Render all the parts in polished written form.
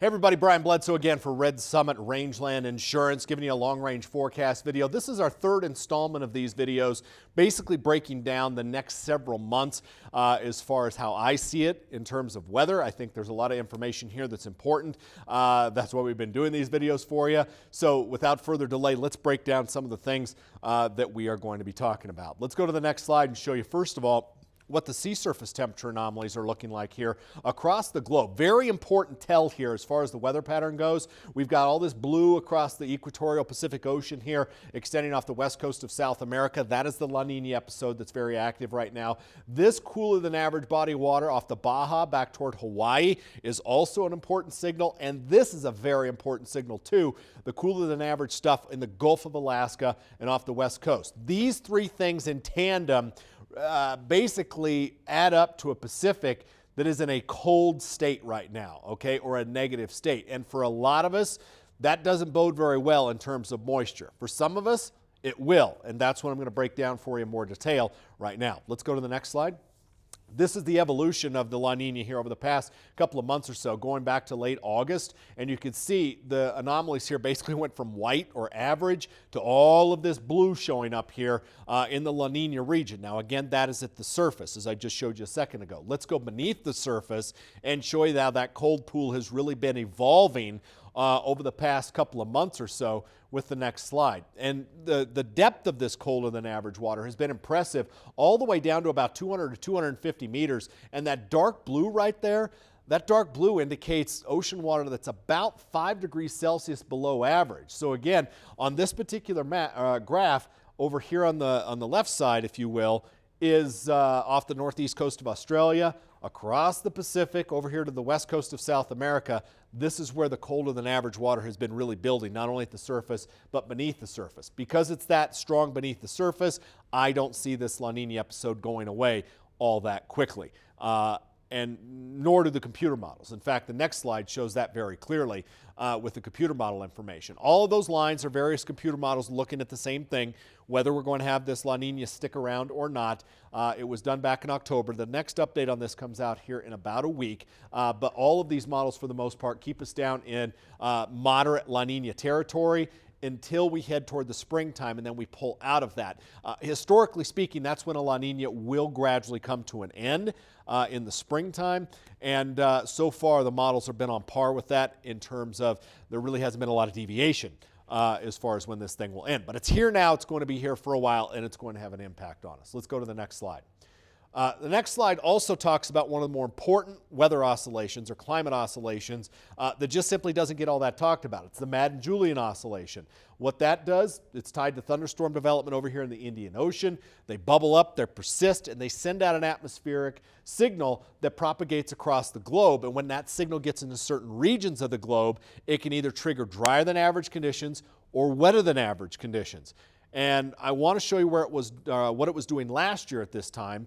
Hey everybody, Brian Bledsoe again for Red Summit Rangeland Insurance, giving you a long-range forecast video. This is our third installment of these videos, basically breaking down the next several months as far as how I see it in terms of weather. I think there's a lot of information here that's important. That's why we've been doing these videos for you. So without further delay, let's break down some of the things that we are going to be talking about. Let's go to the next slide and show you, first of all, what the sea surface temperature anomalies are looking like here across the globe. Very important tell here as far as the weather pattern goes. We've got all this blue across the equatorial Pacific Ocean here, extending off the west coast of South America. That is the La Niña episode that's very active right now. This cooler than average body of water off the Baja back toward Hawaii is also an important signal, and this is a very important signal too, the cooler than average stuff in the Gulf of Alaska and off the west coast. These three things in tandem basically add up to a Pacific that is in a cold state right now, okay, or a negative state. And for a lot of us, that doesn't bode very well in terms of moisture. For some of us, it will, and that's what I'm going to break down for you in more detail right now. Let's go to the next slide. This is the evolution of the La Niña here over the past couple of months or so, going back to late August. And you can see the anomalies here basically went from white or average to all of this blue showing up here in the La Niña region. Now, again, that is at the surface, as I just showed you a second ago. Let's go beneath the surface and show you how that cold pool has really been evolving over the past couple of months or so with the next slide. And the depth of this colder than average water has been impressive, all the way down to about 200 to 250 meters. And that dark blue right there, that dark blue indicates ocean water that's about 5 degrees Celsius below average. So again, on this particular graph over here on the left side, if you will, is off the northeast coast of Australia, across the Pacific, over here to the west coast of South America. This is where the colder than average water has been really building, not only at the surface, but beneath the surface. Because it's that strong beneath the surface, I don't see this La Niña episode going away all that quickly. And nor do the computer models. In fact, the next slide shows that very clearly with the computer model information. All of those lines are various computer models looking at the same thing, whether we're going to have this La Niña stick around or not. It was done back in October. The next update on this comes out here in about a week. But all of these models, for the most part, keep us down in moderate La Niña territory until we head toward the springtime, and then we pull out of that. Historically speaking, that's when a La Niña will gradually come to an end in the springtime, and so far the models have been on par with that in terms of there really hasn't been a lot of deviation as far as when this thing will end. But it's here now, it's going to be here for a while, and it's going to have an impact on us. Let's go to the next slide. The next slide also talks about one of the more important weather oscillations or climate oscillations that just simply doesn't get all that talked about. It's the Madden-Julian oscillation. What that does, it's tied to thunderstorm development over here in the Indian Ocean. They bubble up, they persist, and they send out an atmospheric signal that propagates across the globe. And when that signal gets into certain regions of the globe, it can either trigger drier than average conditions or wetter than average conditions. And I want to show you where it was, what it was doing last year at this time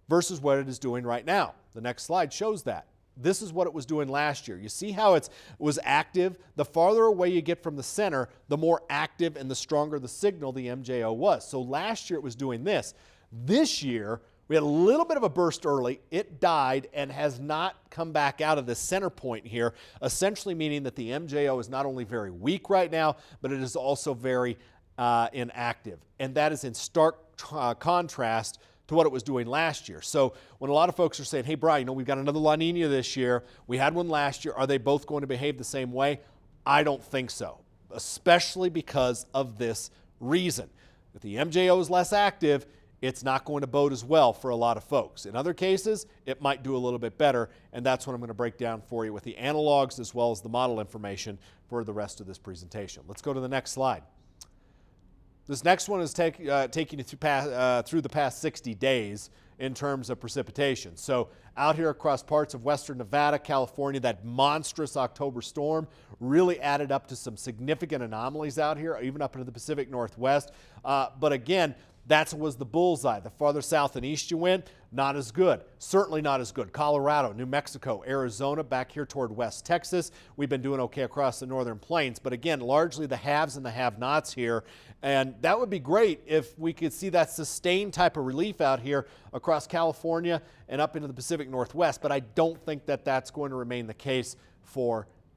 versus what it is doing right now. The next slide shows that. This is what it was doing last year. You see how it was active? The farther away you get from the center, the more active and the stronger the signal the MJO was. So last year it was doing this. This year, we had a little bit of a burst early. It died and has not come back out of the center point here, essentially meaning that the MJO is not only very weak right now, but it is also very inactive. And that is in stark contrast to what it was doing last year. So when a lot of folks are saying, hey, Brian, you know, we've got another La Niña this year, we had one last year, are they both going to behave the same way? I don't think so, especially because of this reason. If the MJO is less active, it's not going to bode as well for a lot of folks. In other cases, it might do a little bit better, and that's what I'm going to break down for you with the analogs as well as the model information for the rest of this presentation. Let's go to the next slide. This next one is taking you through the past 60 days in terms of precipitation. So out here across parts of western Nevada, California, that monstrous October storm really added up to some significant anomalies out here, even up into the Pacific Northwest. But again, that was the bullseye. The farther south and east you went, not as good. Certainly not as good. Colorado, New Mexico, Arizona, back here toward West Texas. We've been doing okay across the northern plains. But again, largely the haves and the have-nots here. And that would be great if we could see that sustained type of relief out here across California and up into the Pacific Northwest. But I don't think that that's going to remain the case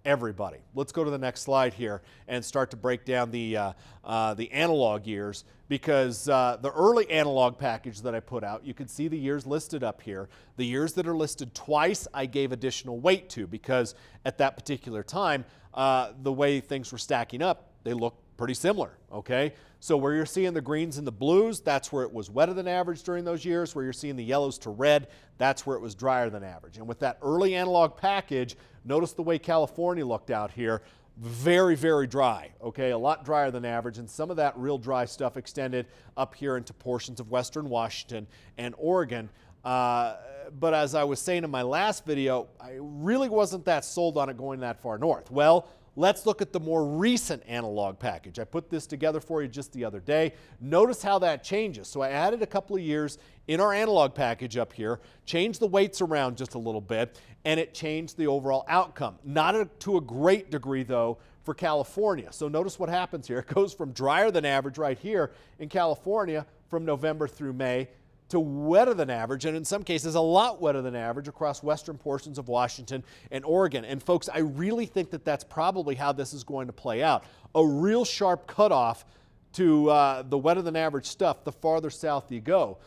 everybody. Let's go to the next slide here and start to break down the analog years, because the early analog package that I put out, you can see the years listed up here. The years that are listed twice, I gave additional weight to, because at that particular time, the way things were stacking up, they look pretty similar, okay? So where you're seeing the greens and the blues, that's where it was wetter than average during those years. Where you're seeing the yellows to red, that's where it was drier than average. And with that early analog package, notice the way California looked out here. Very, very dry, okay? A lot drier than average, and some of that real dry stuff extended up here into portions of western Washington and Oregon. But as I was saying in my last video, I really wasn't that sold on it going that far north. Well, let's look at the more recent analog package. I put this together for you just the other day. Notice how that changes. So I added a couple of years in our analog package up here, changed the weights around just a little bit, and it changed the overall outcome. Not to a great degree, though, for California. So notice what happens here. It goes from drier than average right here in California from November through May to wetter than average, and in some cases a lot wetter than average across western portions of Washington and Oregon. And folks, I really think that that's probably how this is going to play out. A real sharp cutoff to the wetter than average stuff the farther south you go.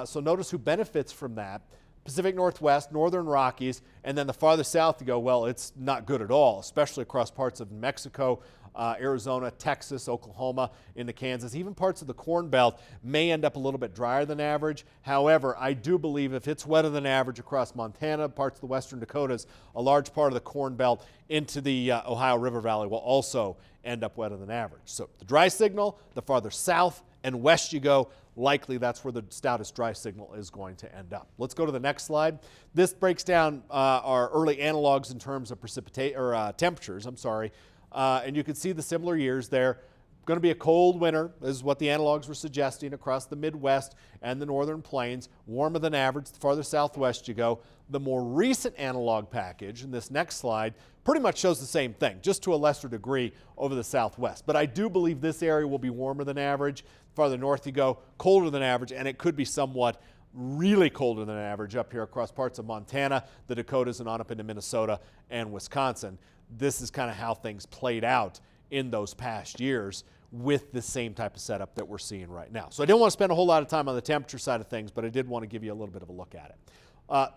So notice who benefits from that. Pacific Northwest, Northern Rockies, and then the farther south you go, well, it's not good at all, especially across parts of New Mexico, Arizona, Texas, Oklahoma, into Kansas. Even parts of the Corn Belt may end up a little bit drier than average. However, I do believe if it's wetter than average across Montana, parts of the western Dakotas, a large part of the Corn Belt into the Ohio River Valley will also end up wetter than average. So the dry signal, the farther south and west you go, likely that's where the stoutest dry signal is going to end up. Let's go to the next slide. This breaks down our early analogs in terms of temperatures, and you can see the similar years there. Going to be a cold winter, is what the analogs were suggesting, across the Midwest and the northern plains. Warmer than average the farther southwest you go. The more recent analog package in this next slide pretty much shows the same thing, just to a lesser degree over the southwest. But I do believe this area will be warmer than average. Farther north you go, colder than average, and it could be somewhat really colder than average up here across parts of Montana, the Dakotas, and on up into Minnesota and Wisconsin. This is kind of how things played out in those past years with the same type of setup that we're seeing right now. So I didn't want to spend a whole lot of time on the temperature side of things, but I did want to give you a little bit of a look at it.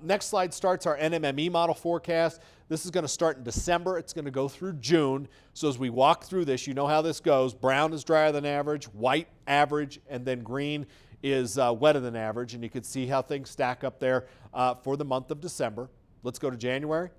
Next slide starts our NMME model forecast. This is going to start in December. It's going to go through June. So as we walk through this, you know how this goes. Brown is drier than average, white average, and then green is wetter than average. And you can see how things stack up there for the month of December. Let's go to January.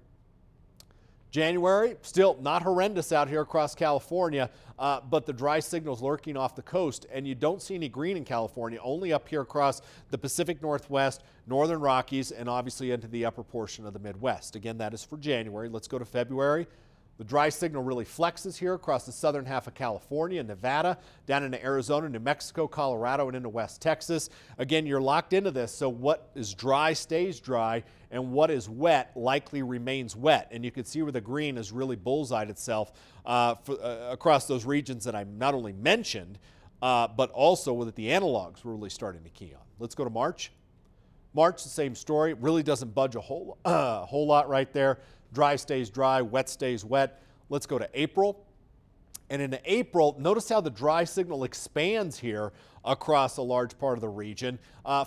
January, still not horrendous out here across California, but the dry signal's lurking off the coast, and you don't see any green in California, only up here across the Pacific Northwest, Northern Rockies, and obviously into the upper portion of the Midwest. Again, that is for January. Let's go to February. The dry signal really flexes here across the southern half of California, Nevada, down into Arizona, New Mexico, Colorado, and into West Texas. Again, you're locked into this, so what is dry stays dry, and what is wet likely remains wet. And you can see where the green has really bullseyed itself across those regions that I not only mentioned, but also with the analogs we're really starting to key on. Let's go to March. March, the same story. Really doesn't budge a whole lot right there. Dry stays dry, wet stays wet. Let's go to April. And in April, notice how the dry signal expands here across a large part of the region.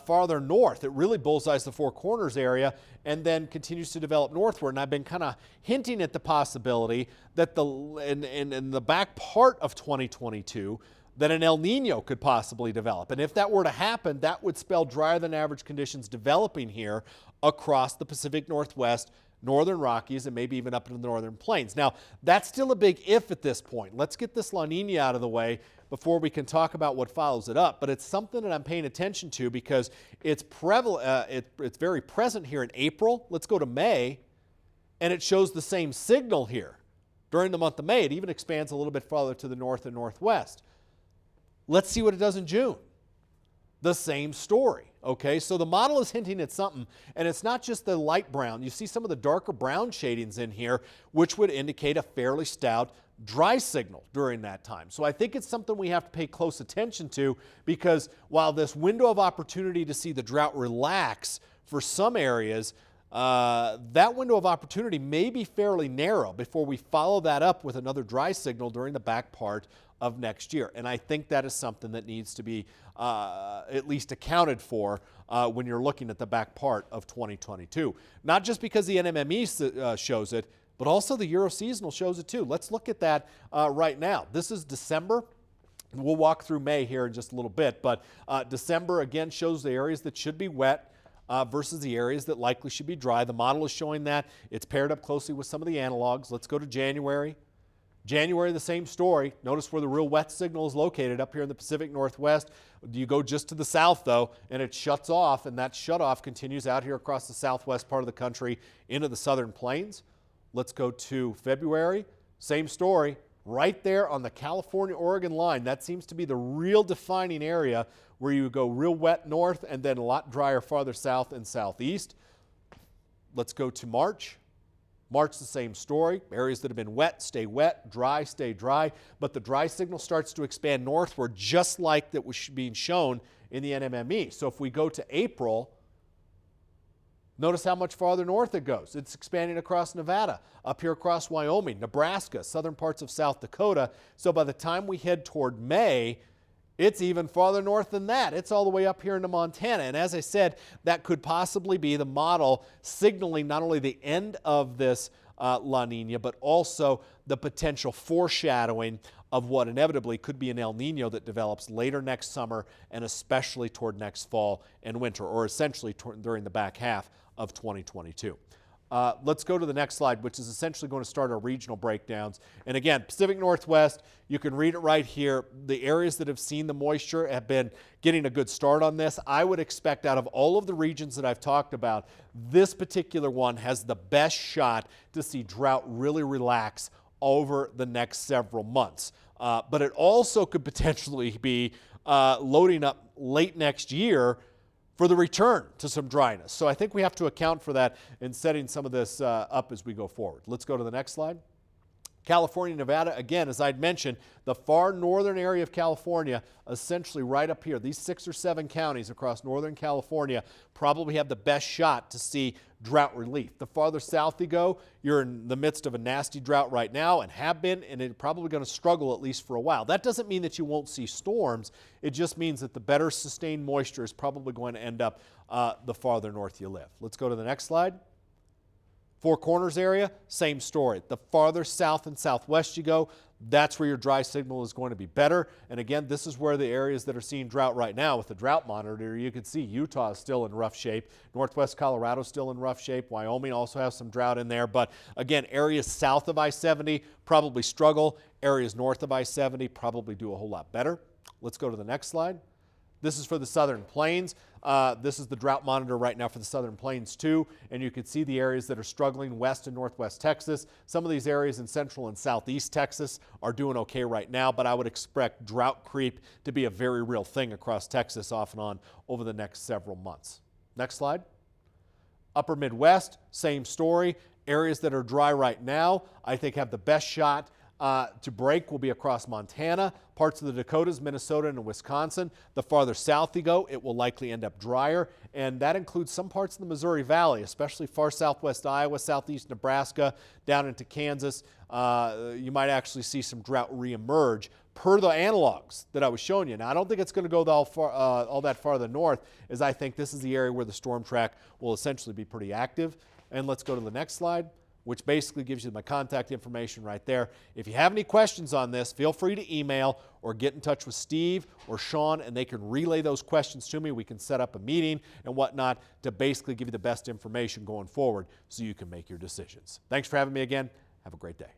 Farther north, it really bullseyes the Four Corners area and then continues to develop northward. And I've been kind of hinting at the possibility that in the back part of 2022, that an El Nino could possibly develop. And if that were to happen, that would spell drier than average conditions developing here across the Pacific Northwest, Northern Rockies, and maybe even up into the Northern Plains. Now, that's still a big if at this point. Let's get this La Nina out of the way before we can talk about what follows it up. But it's something that I'm paying attention to because it's very present here in April. Let's go to May, and it shows the same signal here. During the month of May, it even expands a little bit farther to the north and northwest. Let's see what it does in June. The same story, okay? So the model is hinting at something, and it's not just the light brown. You see some of the darker brown shadings in here, which would indicate a fairly stout dry signal during that time. So I think it's something we have to pay close attention to because while this window of opportunity to see the drought relax for some areas that window of opportunity may be fairly narrow before we follow that up with another dry signal during the back part of next year. And I think that is something that needs to be at least accounted for when you're looking at the back part of 2022. Not just because the NMME shows it, but also the Euro-seasonal shows it too. Let's look at that right now. This is December. We'll walk through May here in just a little bit, but December again shows the areas that should be wet versus the areas that likely should be dry. The model is showing that. It's paired up closely with some of the analogs. Let's go to January. January, the same story. Notice where the real wet signal is located up here in the Pacific Northwest. You go just to the south, though, and it shuts off, and that shutoff continues out here across the southwest part of the country into the southern plains. Let's go to February. Same story. Right there on the California-Oregon line. That seems to be the real defining area where you go real wet north and then a lot drier farther south and southeast. Let's go to March. March, the same story. Areas that have been wet, stay dry, but the dry signal starts to expand northward just like that was being shown in the NMME. So if we go to April, notice how much farther north it goes. It's expanding across Nevada, up here across Wyoming, Nebraska, southern parts of South Dakota. So by the time we head toward May, it's even farther north than that. It's all the way up here into Montana. And as I said, that could possibly be the model signaling not only the end of this La Nina, but also the potential foreshadowing of what inevitably could be an El Nino that develops later next summer and especially toward next fall and winter, or essentially during the back half of 2022. Let's go to the next slide, which is essentially going to start our regional breakdowns. And again, Pacific Northwest, you can read it right here. The areas that have seen the moisture have been getting a good start on this. I would expect out of all of the regions that I've talked about, this particular one has the best shot to see drought really relax over the next several months. But it also could potentially be loading up late next year for the return to some dryness. So I think we have to account for that in setting some of this up as we go forward. Let's go to the next slide. California, Nevada, again, as I'd mentioned, the far northern area of California, essentially right up here, these 6 or 7 counties across northern California probably have the best shot to see drought relief. The farther south you go, you're in the midst of a nasty drought right now and have been, and it's probably going to struggle at least for a while. That doesn't mean that you won't see storms. It just means that the better sustained moisture is probably going to end up the farther north you live. Let's go to the next slide. Four Corners area, same story. The farther south and southwest you go, that's where your dry signal is going to be better. And again, this is where the areas that are seeing drought right now with the drought monitor, you can see Utah is still in rough shape. Northwest Colorado is still in rough shape. Wyoming also has some drought in there. But again, areas south of I-70 probably struggle. Areas north of I-70 probably do a whole lot better. Let's go to the next slide. This is for the southern plains. This is the drought monitor right now for the southern plains too, and you can see the areas that are struggling west and northwest Texas. Some of these areas in central and southeast Texas are doing okay right now, but I would expect drought creep to be a very real thing across Texas off and on over the next several months. Next slide. Upper Midwest, same story. Areas that are dry right now, I think have the best shot to break will be across Montana, parts of the Dakotas, Minnesota, and Wisconsin. The farther south you go, it will likely end up drier, and that includes some parts of the Missouri Valley, especially far southwest Iowa, southeast Nebraska, down into Kansas. You might actually see some drought reemerge per the analogs that I was showing you. Now, I don't think it's going to go all that farther north, as I think this is the area where the storm track will essentially be pretty active. And let's go to the next slide, which basically gives you my contact information right there. If you have any questions on this, feel free to email or get in touch with Steve or Sean, and they can relay those questions to me. We can set up a meeting and whatnot to basically give you the best information going forward so you can make your decisions. Thanks for having me again. Have a great day.